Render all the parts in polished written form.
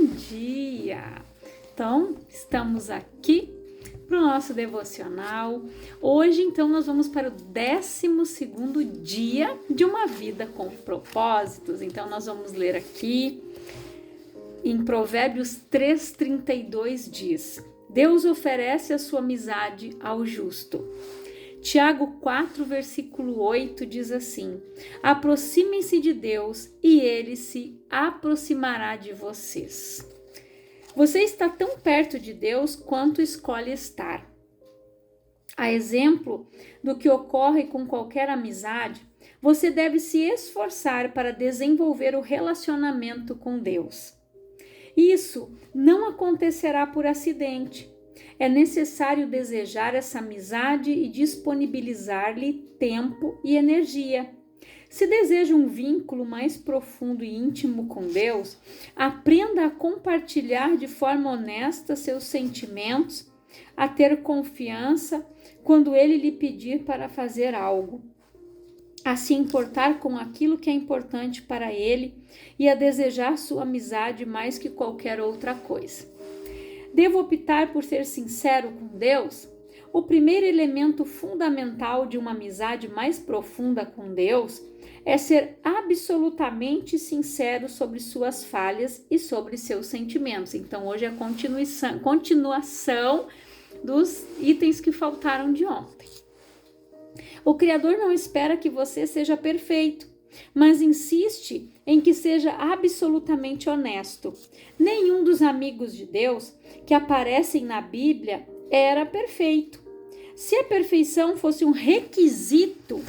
Bom dia! Então, estamos aqui para o nosso devocional. Hoje, então, nós vamos para o 12º dia de uma vida com propósitos. Então, nós vamos ler aqui em Provérbios 3:32 diz: Deus oferece a sua amizade ao justo. Tiago 4, versículo 8 diz assim: aproximem-se de Deus e Ele se aproximará de vocês. Você está tão perto de Deus quanto escolhe estar. A exemplo do que ocorre com qualquer amizade, você deve se esforçar para desenvolver o relacionamento com Deus. Isso não acontecerá por acidente. É necessário desejar essa amizade e disponibilizar-lhe tempo e energia. Se deseja um vínculo mais profundo e íntimo com Deus, aprenda a compartilhar de forma honesta seus sentimentos, a ter confiança quando Ele lhe pedir para fazer algo, a se importar com aquilo que é importante para Ele e a desejar sua amizade mais que qualquer outra coisa. Devo optar por ser sincero com Deus? O primeiro elemento fundamental de uma amizade mais profunda com Deus é ser absolutamente sincero sobre suas falhas e sobre seus sentimentos. Então, hoje é a continuação dos itens que faltaram de ontem. O Criador não espera que você seja perfeito, mas insiste em que seja absolutamente honesto. Nenhum dos amigos de Deus que aparecem na Bíblia era perfeito. Se a perfeição fosse um requisito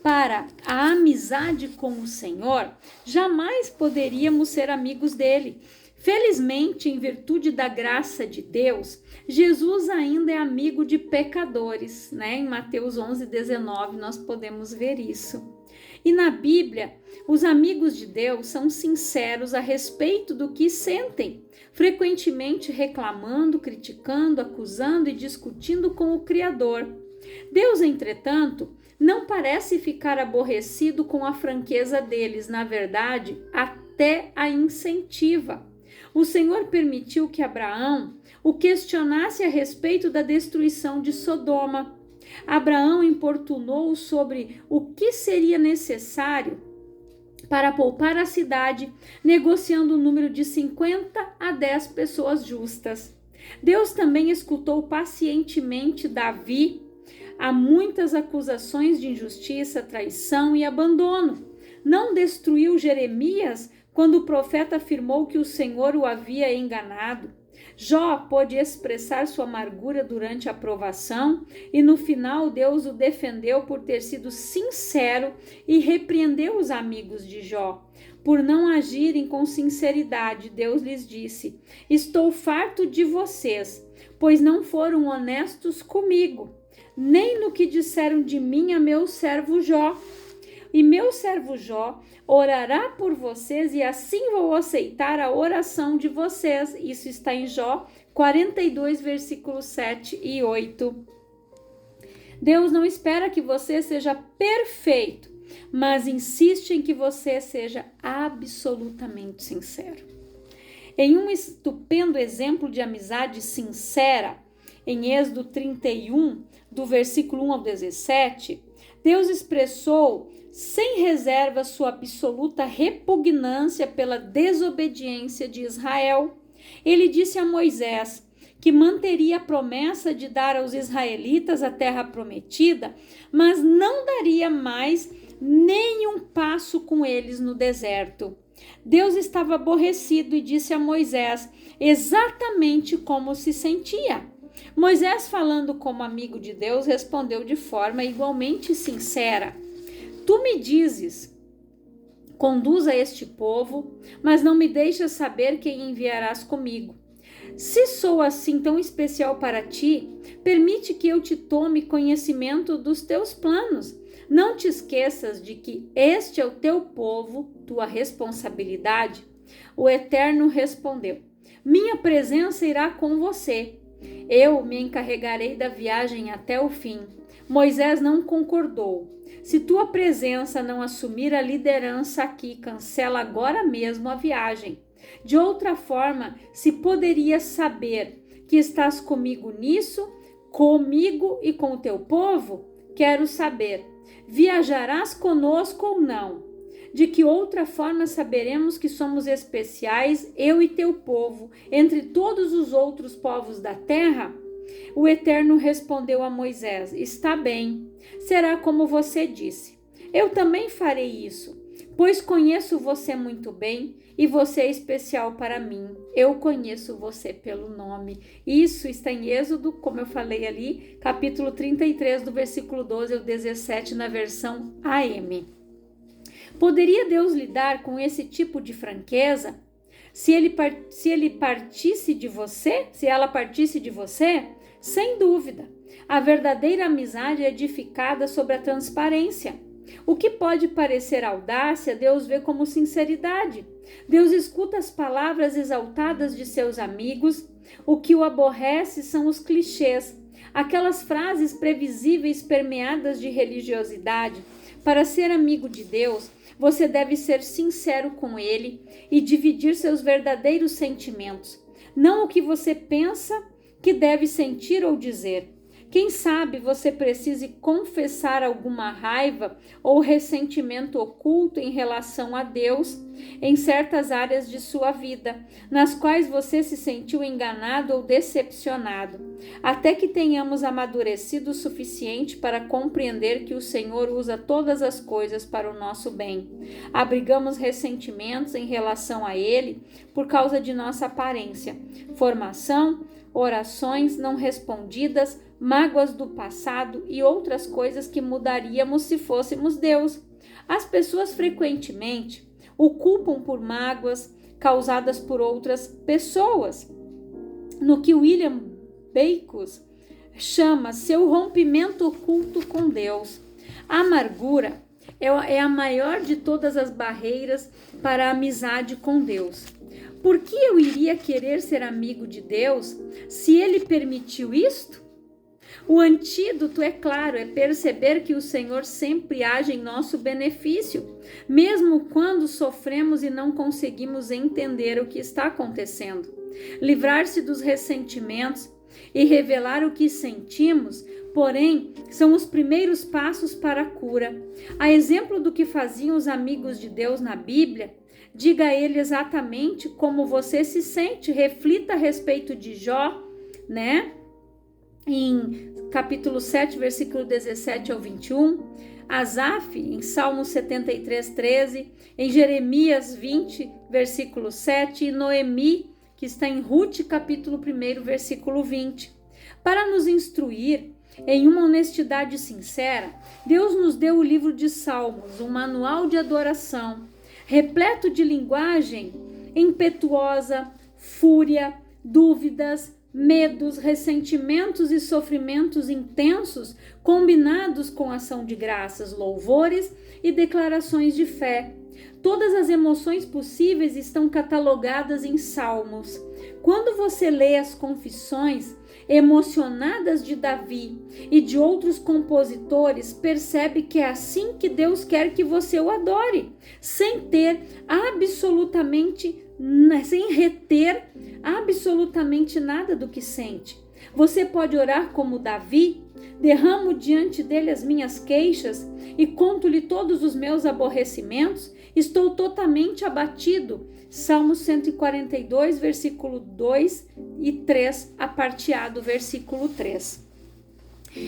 para a amizade com o Senhor, jamais poderíamos ser amigos dele. Felizmente, em virtude da graça de Deus, Jesus ainda é amigo de pecadores, né? Em Mateus 11:19 nós podemos ver isso. E na Bíblia, os amigos de Deus são sinceros a respeito do que sentem, frequentemente reclamando, criticando, acusando e discutindo com o Criador. Deus, entretanto, não parece ficar aborrecido com a franqueza deles, na verdade, até a incentiva. O Senhor permitiu que Abraão o questionasse a respeito da destruição de Sodoma. Abraão importunou sobre o que seria necessário para poupar a cidade, negociando o número de 50 a 10 pessoas justas. Deus também escutou pacientemente Davi a muitas acusações de injustiça, traição e abandono. Não destruiu Jeremias quando o profeta afirmou que o Senhor o havia enganado. Jó pôde expressar sua amargura durante a provação e no final Deus o defendeu por ter sido sincero e repreendeu os amigos de Jó. Por não agirem com sinceridade, Deus lhes disse: estou farto de vocês, pois não foram honestos comigo, nem no que disseram de mim a meu servo Jó. E meu servo Jó orará por vocês e assim vou aceitar a oração de vocês. Isso está em Jó 42, versículos 7 e 8. Deus não espera que você seja perfeito, mas insiste em que você seja absolutamente sincero. Em um estupendo exemplo de amizade sincera, em Êxodo 31, do versículo 1 ao 17, Deus expressou sem reserva sua absoluta repugnância pela desobediência de Israel. Ele disse a Moisés que manteria a promessa de dar aos israelitas a terra prometida, mas não daria mais nenhum passo com eles no deserto. Deus estava aborrecido e disse a Moisés exatamente como se sentia. Moisés, falando como amigo de Deus, respondeu de forma igualmente sincera: tu me dizes, conduza este povo, mas não me deixas saber quem enviarás comigo. Se sou assim tão especial para ti, permite que eu te tome conhecimento dos teus planos. Não te esqueças de que este é o teu povo, tua responsabilidade. O Eterno respondeu: minha presença irá com você. Eu me encarregarei da viagem até o fim. Moisés não concordou. Se tua presença não assumir a liderança aqui, cancela agora mesmo a viagem. De outra forma, se poderia saber que estás comigo nisso, comigo e com o teu povo? Quero saber, viajarás conosco ou não? De que outra forma saberemos que somos especiais, eu e teu povo, entre todos os outros povos da terra? O Eterno respondeu a Moisés: está bem, será como você disse. Eu também farei isso, pois conheço você muito bem e você é especial para mim. Eu conheço você pelo nome. Isso está em Êxodo, como eu falei ali, capítulo 33, do versículo 12 ao 17, na versão AM. Poderia Deus lidar com esse tipo de franqueza se ela partisse de você? Sem dúvida. A verdadeira amizade é edificada sobre a transparência. O que pode parecer audácia, Deus vê como sinceridade. Deus escuta as palavras exaltadas de seus amigos. O que o aborrece são os clichês, aquelas frases previsíveis permeadas de religiosidade. Para ser amigo de Deus, você deve ser sincero com Ele e dividir seus verdadeiros sentimentos, não o que você pensa que deve sentir ou dizer. Quem sabe você precise confessar alguma raiva ou ressentimento oculto em relação a Deus em certas áreas de sua vida, nas quais você se sentiu enganado ou decepcionado, até que tenhamos amadurecido o suficiente para compreender que o Senhor usa todas as coisas para o nosso bem. Abrigamos ressentimentos em relação a Ele por causa de nossa aparência, formação, orações não respondidas, mágoas do passado e outras coisas que mudaríamos se fôssemos Deus. As pessoas frequentemente o culpam por mágoas causadas por outras pessoas, no que William Backus chama seu rompimento oculto com Deus. A amargura é a maior de todas as barreiras para a amizade com Deus. Por que eu iria querer ser amigo de Deus se Ele permitiu isto? O antídoto, é claro, é perceber que o Senhor sempre age em nosso benefício, mesmo quando sofremos e não conseguimos entender o que está acontecendo. Livrar-se dos ressentimentos e revelar o que sentimos, porém, são os primeiros passos para a cura. A exemplo do que faziam os amigos de Deus na Bíblia, diga a ele exatamente como você se sente, reflita a respeito de Jó, né? Em capítulo 7, versículo 17 ao 21, Asaf, em Salmo 73, 13, em Jeremias 20, versículo 7, e Noemi, que está em Rute, capítulo 1, versículo 20. Para nos instruir em uma honestidade sincera, Deus nos deu o livro de Salmos, um manual de adoração, repleto de linguagem impetuosa, fúria, dúvidas, medos, ressentimentos e sofrimentos intensos, combinados com ação de graças, louvores e declarações de fé. Todas as emoções possíveis estão catalogadas em Salmos. Quando você lê as confissões emocionadas de Davi e de outros compositores, percebe que é assim que Deus quer que você o adore, sem reter absolutamente nada do que sente. Você pode orar como Davi: derramo diante dele as minhas queixas e conto-lhe todos os meus aborrecimentos. Estou totalmente abatido. Salmo 142, versículo 2 e 3, a parte A do versículo 3.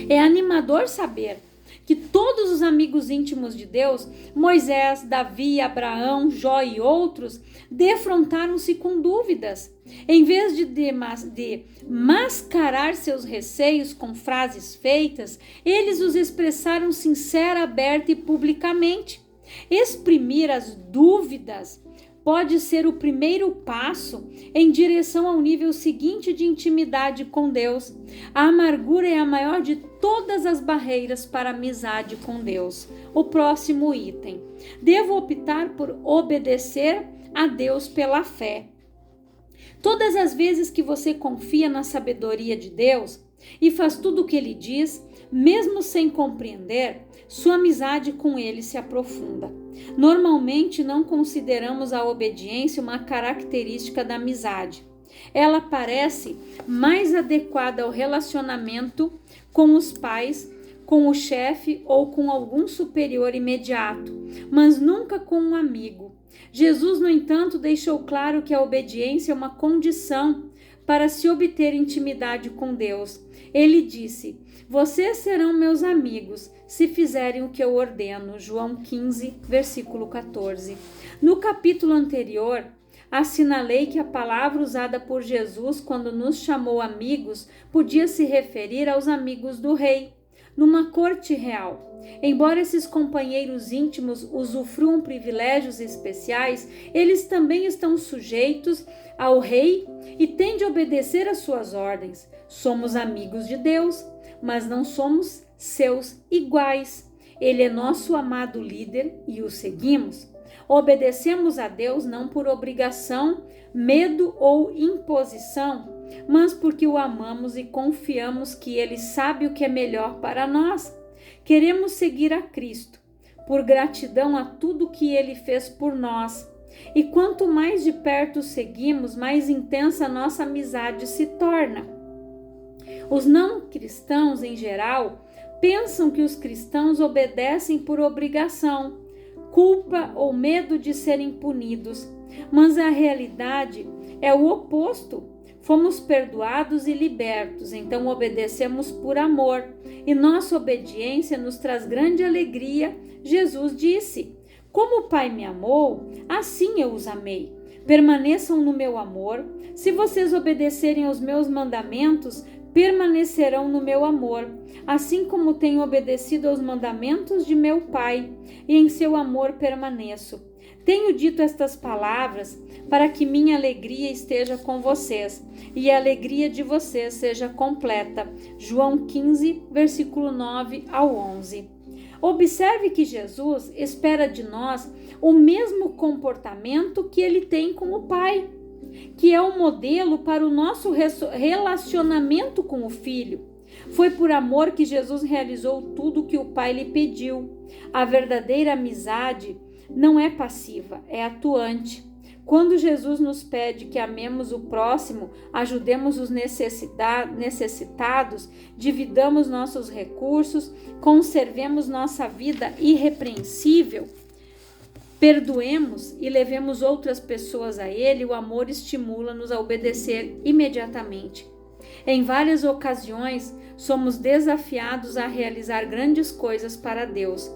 É animador saber que todos os amigos íntimos de Deus, Moisés, Davi, Abraão, Jó e outros, defrontaram-se com dúvidas. Em vez de mascarar seus receios com frases feitas, eles os expressaram sincera, aberta e publicamente. Exprimir as dúvidas pode ser o primeiro passo em direção ao nível seguinte de intimidade com Deus. A amargura é a maior de todas as barreiras para a amizade com Deus. O próximo item: devo optar por obedecer a Deus pela fé. Todas as vezes que você confia na sabedoria de Deus e faz tudo o que Ele diz, mesmo sem compreender, sua amizade com Ele se aprofunda. Normalmente não consideramos a obediência uma característica da amizade. Ela parece mais adequada ao relacionamento com os pais, com o chefe ou com algum superior imediato, mas nunca com um amigo. Jesus, no entanto, deixou claro que a obediência é uma condição para se obter intimidade com Deus. Ele disse: "Vocês serão meus amigos se fizerem o que eu ordeno." João 15, versículo 14. No capítulo anterior, assinalei que a palavra usada por Jesus quando nos chamou amigos podia se referir aos amigos do rei, numa corte real. Embora esses companheiros íntimos usufruam privilégios especiais, eles também estão sujeitos ao rei e têm de obedecer às suas ordens. Somos amigos de Deus, mas não somos seus iguais. Ele é nosso amado líder e o seguimos. Obedecemos a Deus não por obrigação, medo ou imposição, mas porque o amamos e confiamos que Ele sabe o que é melhor para nós. Queremos seguir a Cristo, por gratidão a tudo que Ele fez por nós. E quanto mais de perto o seguimos, mais intensa a nossa amizade se torna. Os não cristãos, em geral, pensam que os cristãos obedecem por obrigação, culpa ou medo de serem punidos, mas a realidade é o oposto. Fomos perdoados e libertos, então obedecemos por amor, e nossa obediência nos traz grande alegria. Jesus disse: "Como o Pai me amou, assim eu os amei. Permaneçam no meu amor. Se vocês obedecerem aos meus mandamentos, permanecerão no meu amor, assim como tenho obedecido aos mandamentos de meu Pai, e em seu amor permaneço. Tenho dito estas palavras para que minha alegria esteja com vocês e a alegria de vocês seja completa." João 15, versículo 9 ao 11. Observe que Jesus espera de nós o mesmo comportamento que ele tem com o Pai, que é o modelo para o nosso relacionamento com o Filho. Foi por amor que Jesus realizou tudo o que o Pai lhe pediu. A verdadeira amizade não é passiva, é atuante. Quando Jesus nos pede que amemos o próximo, ajudemos os necessitados, dividamos nossos recursos, conservemos nossa vida irrepreensível, perdoemos e levemos outras pessoas a Ele, o amor estimula-nos a obedecer imediatamente. Em várias ocasiões, somos desafiados a realizar grandes coisas para Deus.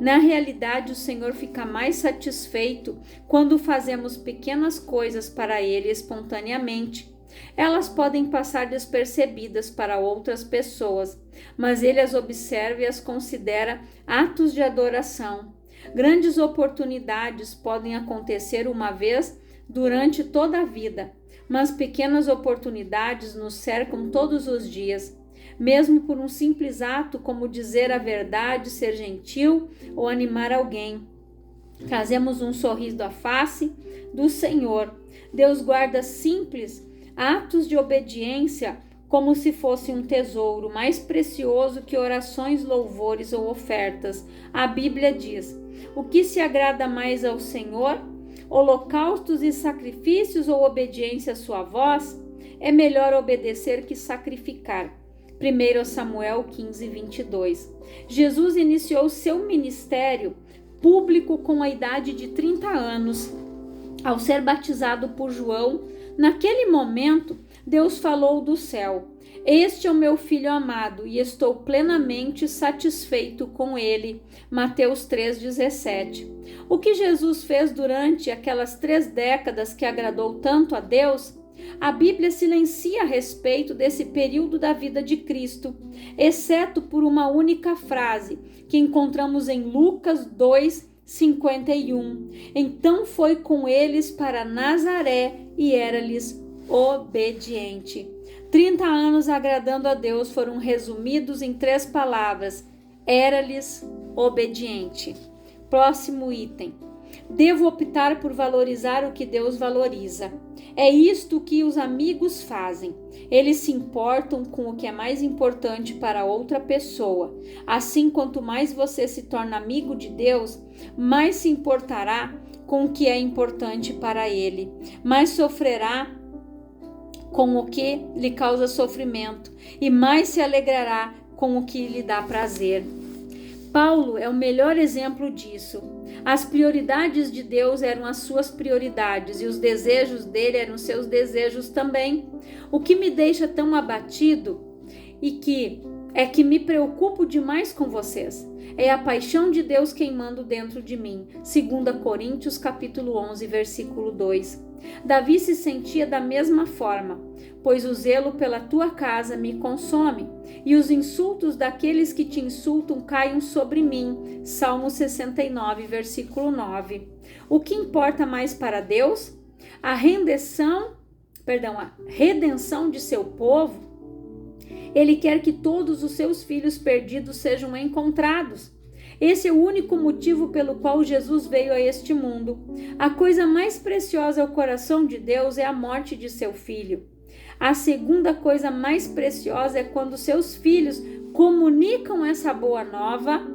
Na realidade, o Senhor fica mais satisfeito quando fazemos pequenas coisas para Ele espontaneamente. Elas podem passar despercebidas para outras pessoas, mas Ele as observa e as considera atos de adoração. Grandes oportunidades podem acontecer uma vez durante toda a vida, mas pequenas oportunidades nos cercam todos os dias. Mesmo por um simples ato como dizer a verdade, ser gentil ou animar alguém, trazemos um sorriso à face do Senhor. Deus guarda simples atos de obediência como se fosse um tesouro mais precioso que orações, louvores ou ofertas. A Bíblia diz: "O que se agrada mais ao Senhor? Holocaustos e sacrifícios ou obediência à sua voz? É melhor obedecer que sacrificar." 1 Samuel 15, 22. Jesus iniciou seu ministério público com a idade de 30 anos. Ao ser batizado por João, naquele momento, Deus falou do céu: "Este é o meu filho amado e estou plenamente satisfeito com ele." Mateus 3,17. O que Jesus fez durante aquelas 3 décadas que agradou tanto a Deus? A Bíblia silencia a respeito desse período da vida de Cristo, exceto por uma única frase que encontramos em Lucas 2:51. "Então foi com eles para Nazaré e era-lhes obediente." 30 anos agradando a Deus foram resumidos em 3 palavras: era-lhes obediente. Próximo item. Devo optar por valorizar o que Deus valoriza. É isto que os amigos fazem. Eles se importam com o que é mais importante para outra pessoa. Assim, quanto mais você se torna amigo de Deus, mais se importará com o que é importante para Ele, mais sofrerá com o que lhe causa sofrimento e mais se alegrará com o que lhe dá prazer. Paulo é o melhor exemplo disso. As prioridades de Deus eram as suas prioridades e os desejos dele eram seus desejos também. O que me deixa tão abatido e que me preocupo demais com vocês é a paixão de Deus queimando dentro de mim. 2 Coríntios capítulo 11, versículo 2. Davi se sentia da mesma forma, pois o zelo pela tua casa me consome, e os insultos daqueles que te insultam caem sobre mim. Salmo 69, versículo 9. O que importa mais para Deus? A redenção de seu povo. Ele quer que todos os seus filhos perdidos sejam encontrados. Esse é o único motivo pelo qual Jesus veio a este mundo. A coisa mais preciosa ao coração de Deus é a morte de seu filho. A segunda coisa mais preciosa é quando seus filhos comunicam essa boa nova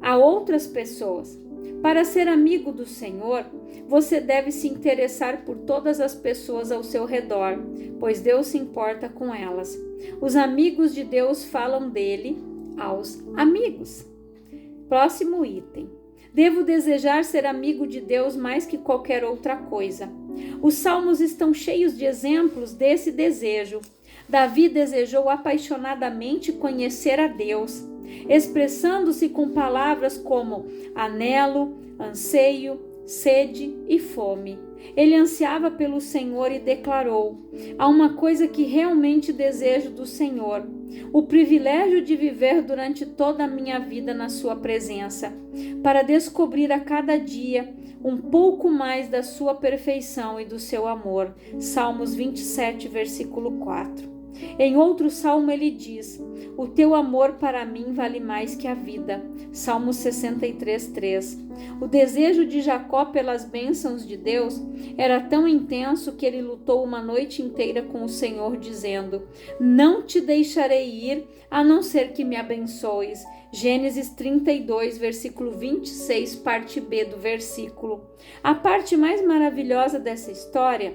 a outras pessoas. Para ser amigo do Senhor, você deve se interessar por todas as pessoas ao seu redor, pois Deus se importa com elas. Os amigos de Deus falam dele aos amigos. Próximo item. Devo desejar ser amigo de Deus mais que qualquer outra coisa. Os salmos estão cheios de exemplos desse desejo. Davi desejou apaixonadamente conhecer a Deus, expressando-se com palavras como anelo, anseio, sede e fome. Ele ansiava pelo Senhor e declarou: há uma coisa que realmente desejo do Senhor, o privilégio de viver durante toda a minha vida na sua presença, para descobrir a cada dia um pouco mais da sua perfeição e do seu amor. Salmos 27, versículo 4. Em outro salmo ele diz: o teu amor para mim vale mais que a vida. Salmos 63, 3. O desejo de Jacó pelas bênçãos de Deus era tão intenso que ele lutou uma noite inteira com o Senhor, dizendo: não te deixarei ir, a não ser que me abençoes. Gênesis 32, versículo 26, parte B do versículo. A parte mais maravilhosa dessa história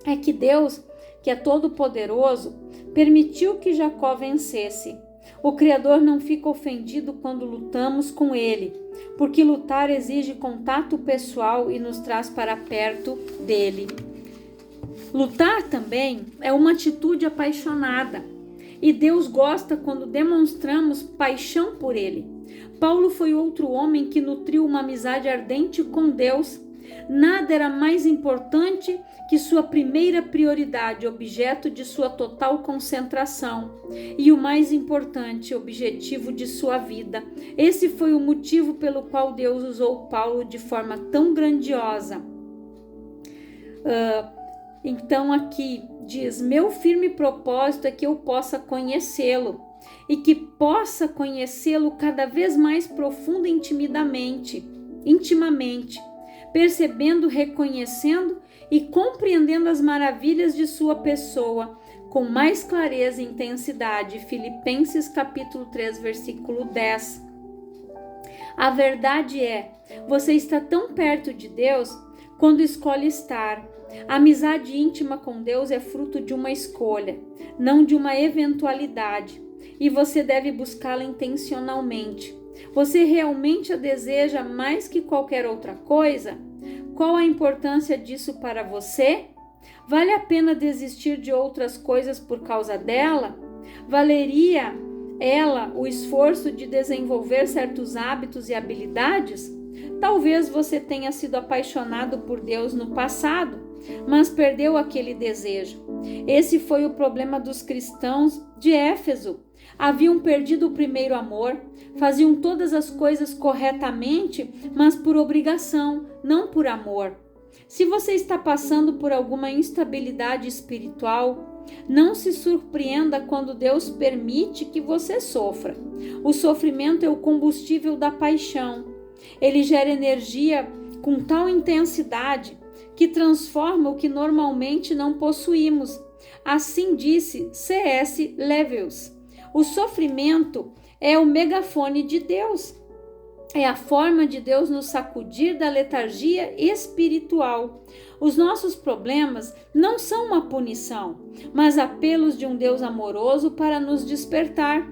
é que Deus, que é todo-poderoso, permitiu que Jacó vencesse. O Criador não fica ofendido quando lutamos com ele, porque lutar exige contato pessoal e nos traz para perto dele. Lutar também é uma atitude apaixonada, e Deus gosta quando demonstramos paixão por ele. Paulo foi outro homem que nutriu uma amizade ardente com Deus. Nada era mais importante que sua primeira prioridade, objeto de sua total concentração, e o mais importante, objetivo de sua vida. Esse foi o motivo pelo qual Deus usou Paulo de forma tão grandiosa. Então aqui diz: meu firme propósito é que eu possa conhecê-lo e que possa conhecê-lo cada vez mais profundo e intimamente, percebendo, reconhecendo e compreendendo as maravilhas de sua pessoa com mais clareza e intensidade. Filipenses capítulo 3, versículo 10. A verdade é, você está tão perto de Deus quando escolhe estar. A amizade íntima com Deus é fruto de uma escolha, não de uma eventualidade, e você deve buscá-la intencionalmente. Você realmente a deseja mais que qualquer outra coisa? Qual a importância disso para você? Vale a pena desistir de outras coisas por causa dela? Valeria ela o esforço de desenvolver certos hábitos e habilidades? Talvez você tenha sido apaixonado por Deus no passado, mas perdeu aquele desejo. Esse foi o problema dos cristãos de Éfeso. Haviam perdido o primeiro amor, faziam todas as coisas corretamente, mas por obrigação, não por amor. Se você está passando por alguma instabilidade espiritual, não se surpreenda quando Deus permite que você sofra. O sofrimento é o combustível da paixão. Ele gera energia com tal intensidade que transforma o que normalmente não possuímos. Assim disse C.S. Lewis: o sofrimento é o megafone de Deus. É a forma de Deus nos sacudir da letargia espiritual. Os nossos problemas não são uma punição, mas apelos de um Deus amoroso para nos despertar.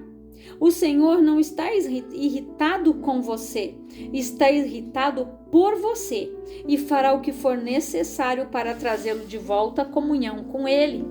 O Senhor não está irritado com você, está irritado por você e fará o que for necessário para trazê-lo de volta à comunhão com Ele.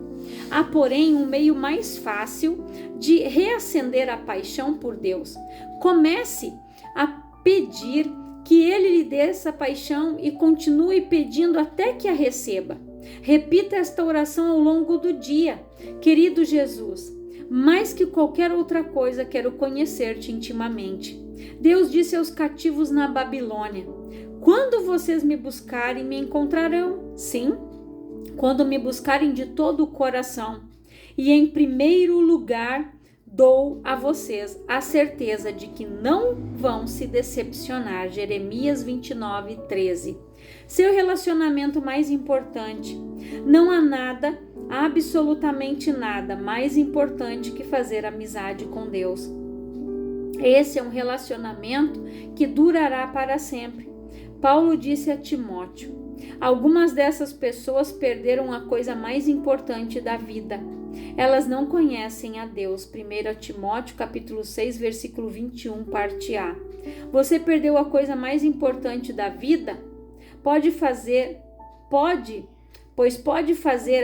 Há, porém, um meio mais fácil de reacender a paixão por Deus. Comece a pedir que Ele lhe dê essa paixão e continue pedindo até que a receba. Repita esta oração ao longo do dia. Querido Jesus, mais que qualquer outra coisa, quero conhecer-te intimamente. Deus disse aos cativos na Babilônia: quando vocês me buscarem, me encontrarão. Sim, quando me buscarem de todo o coração. E em primeiro lugar, dou a vocês a certeza de que não vão se decepcionar. Jeremias 29:13. Seu relacionamento mais importante. Não há nada, absolutamente nada mais importante que fazer amizade com Deus. Esse é um relacionamento que durará para sempre. Paulo disse a Timóteo: algumas dessas pessoas perderam a coisa mais importante da vida. Elas não conhecem a Deus. 1 Timóteo capítulo 6, versículo 21, parte A. Você perdeu a coisa mais importante da vida? Pode fazer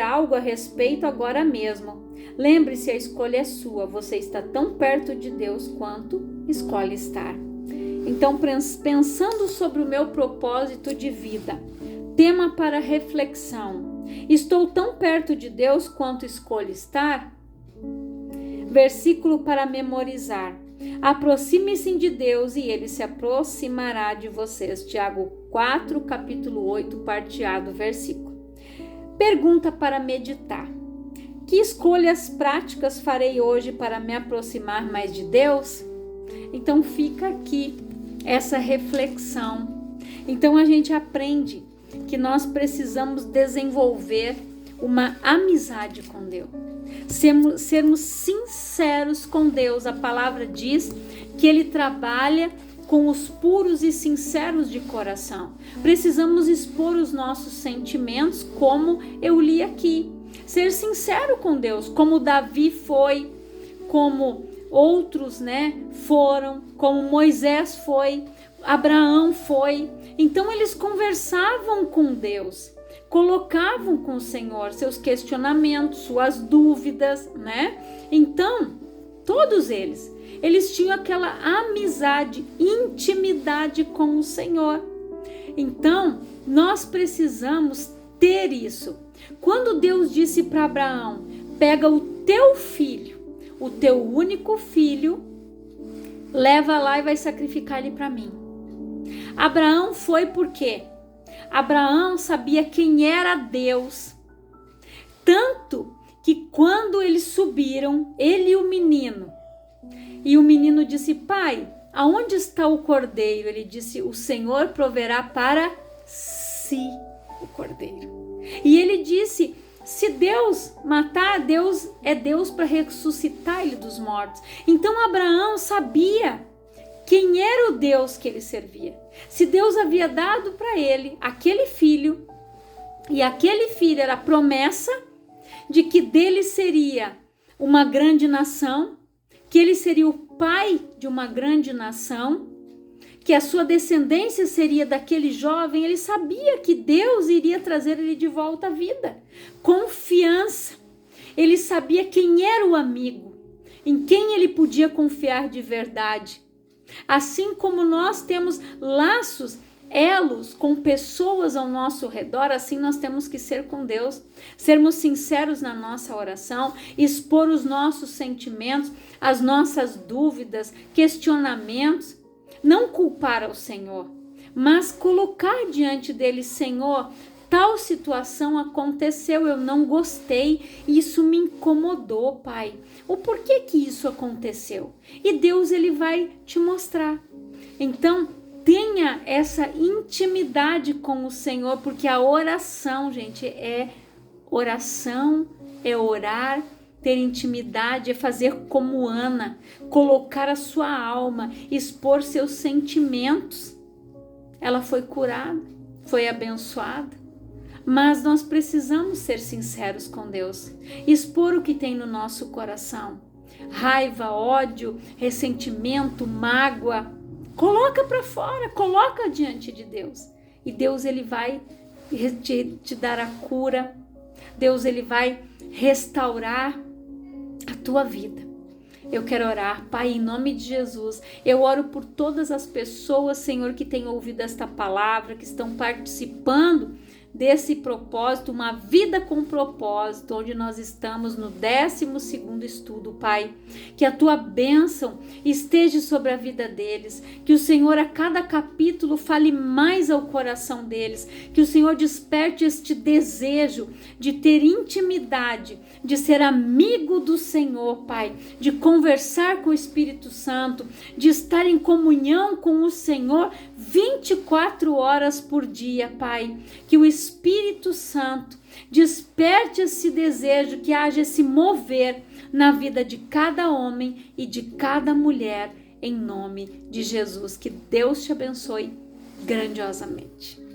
algo a respeito agora mesmo. Lembre-se, a escolha é sua. Você está tão perto de Deus quanto escolhe estar. Então, pensando sobre o meu propósito de vida, tema para reflexão: estou tão perto de Deus quanto escolho estar? Versículo para memorizar: aproxime-se de Deus e Ele se aproximará de vocês. Tiago 4, capítulo 8, parte A do versículo. Pergunta para meditar: que escolhas práticas farei hoje para me aproximar mais de Deus? Então fica aqui essa reflexão. Então a gente aprende que nós precisamos desenvolver uma amizade com Deus. Sermos sinceros com Deus. A palavra diz que Ele trabalha com os puros e sinceros de coração. Precisamos expor os nossos sentimentos, como eu li aqui. Ser sincero com Deus, como Davi foi, como outros, foram, como Moisés foi, Abraão foi. Então eles conversavam com Deus, colocavam com o Senhor seus questionamentos, suas dúvidas, Então, todos eles tinham aquela amizade, intimidade com o Senhor. Então, nós precisamos ter isso. Quando Deus disse para Abraão: pega o teu filho, o teu único filho, leva lá e vai sacrificar ele para mim. Abraão foi porque Abraão sabia quem era Deus. Tanto que quando eles subiram, ele e o menino disse: pai, aonde está o cordeiro? Ele disse: o Senhor proverá para si o cordeiro. E ele disse: se Deus matar, Deus é Deus para ressuscitar ele dos mortos. Então Abraão sabia quem era o Deus que ele servia. Se Deus havia dado para ele aquele filho, e aquele filho era a promessa de que dele seria uma grande nação, que ele seria o pai de uma grande nação, que a sua descendência seria daquele jovem, ele sabia que Deus iria trazer ele de volta à vida. Confiança. Ele sabia quem era o amigo, em quem ele podia confiar de verdade. Assim como nós temos laços, elos com pessoas ao nosso redor, assim nós temos que ser com Deus. Sermos sinceros na nossa oração, expor os nossos sentimentos, as nossas dúvidas, questionamentos. Não culpar ao Senhor, mas colocar diante dele: Senhor, tal situação aconteceu, eu não gostei, isso me incomodou, Pai. O porquê que isso aconteceu? E Deus, ele vai te mostrar. Então, tenha essa intimidade com o Senhor, porque a oração, gente, é orar, ter intimidade, é fazer como Ana, colocar a sua alma, expor seus sentimentos. Ela foi curada, foi abençoada, mas nós precisamos ser sinceros com Deus, expor o que tem no nosso coração, raiva, ódio, ressentimento, mágoa, coloca para fora, coloca diante de Deus, e Deus ele vai te dar a cura, Deus ele vai restaurar a tua vida. Eu quero orar, Pai, em nome de Jesus. Eu oro por todas as pessoas, Senhor, que têm ouvido esta palavra, que estão participando desse propósito, uma vida com propósito, onde nós estamos no 12º estudo, Pai. Que a tua bênção esteja sobre a vida deles, que o Senhor a cada capítulo fale mais ao coração deles, que o Senhor desperte este desejo de ter intimidade, de ser amigo do Senhor, Pai, de conversar com o Espírito Santo, de estar em comunhão com o Senhor 24 horas por dia, Pai. Que o Espírito Santo desperte esse desejo, que haja esse mover na vida de cada homem e de cada mulher, em nome de Jesus. Que Deus te abençoe grandiosamente.